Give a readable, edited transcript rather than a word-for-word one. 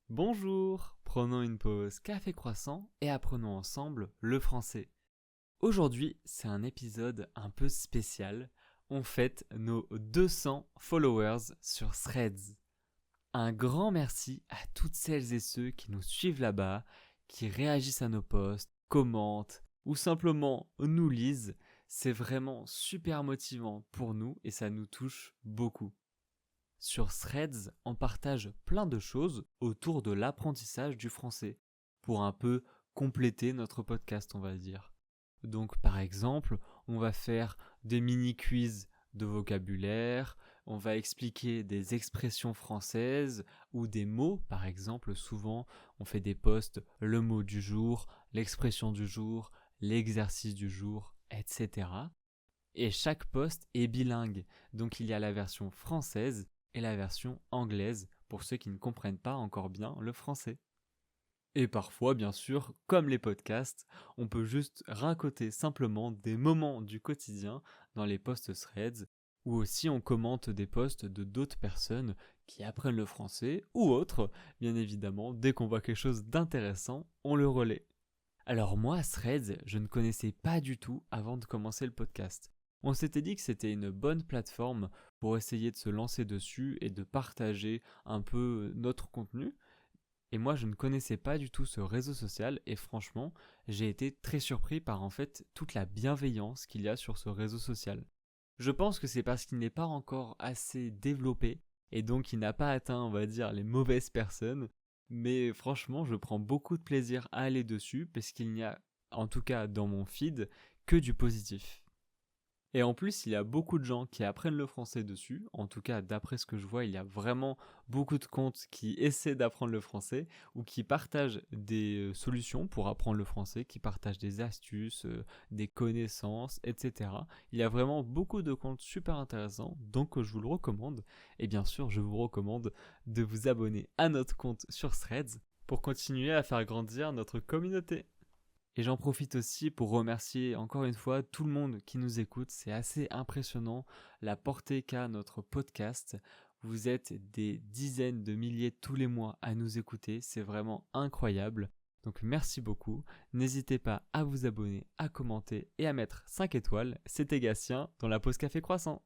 Bonjour, prenons une pause café croissant et apprenons ensemble le français. Aujourd'hui, c'est un épisode un peu spécial. On fête nos 200 followers sur Threads. Un grand merci à toutes celles et ceux qui nous suivent là-bas, qui réagissent à nos posts, commentent ou simplement nous lisent. C'est vraiment super motivant pour nous et ça nous touche beaucoup. Sur Threads, on partage plein de choses autour de l'apprentissage du français, pour un peu compléter notre podcast, on va dire. Donc par exemple, on va faire des mini-quiz de vocabulaire, on va expliquer des expressions françaises ou des mots, par exemple, souvent on fait des posts le mot du jour, l'expression du jour, l'exercice du jour, etc. Et chaque post est bilingue, donc il y a la version française et la version anglaise pour ceux qui ne comprennent pas encore bien le français. Et parfois, bien sûr, comme les podcasts, on peut juste raconter simplement des moments du quotidien dans les posts Threads, ou aussi on commente des posts de d'autres personnes qui apprennent le français, ou autres, bien évidemment, dès qu'on voit quelque chose d'intéressant, on le relaie. Alors moi, Threads, je ne connaissais pas du tout avant de commencer le podcast. On s'était dit que c'était une bonne plateforme pour essayer de se lancer dessus et de partager un peu notre contenu. Et moi, je ne connaissais pas du tout ce réseau social et franchement, j'ai été très surpris par en fait toute la bienveillance qu'il y a sur ce réseau social. Je pense que c'est parce qu'il n'est pas encore assez développé et donc il n'a pas atteint, on va dire, les mauvaises personnes. Mais franchement, je prends beaucoup de plaisir à aller dessus parce qu'il n'y a, en tout cas dans mon feed, que du positif. Et en plus, il y a beaucoup de gens qui apprennent le français dessus. En tout cas, d'après ce que je vois, il y a vraiment beaucoup de comptes qui essaient d'apprendre le français ou qui partagent des solutions pour apprendre le français, qui partagent des astuces, des connaissances, etc. Il y a vraiment beaucoup de comptes super intéressants, donc je vous le recommande. Et bien sûr, je vous recommande de vous abonner à notre compte sur Threads pour continuer à faire grandir notre communauté. Et j'en profite aussi pour remercier encore une fois tout le monde qui nous écoute. C'est assez impressionnant la portée qu'a notre podcast. Vous êtes des dizaines de milliers tous les mois à nous écouter. C'est vraiment incroyable. Donc merci beaucoup. N'hésitez pas à vous abonner, à commenter et à mettre 5 étoiles. C'était Gatien dans la pause café croissant.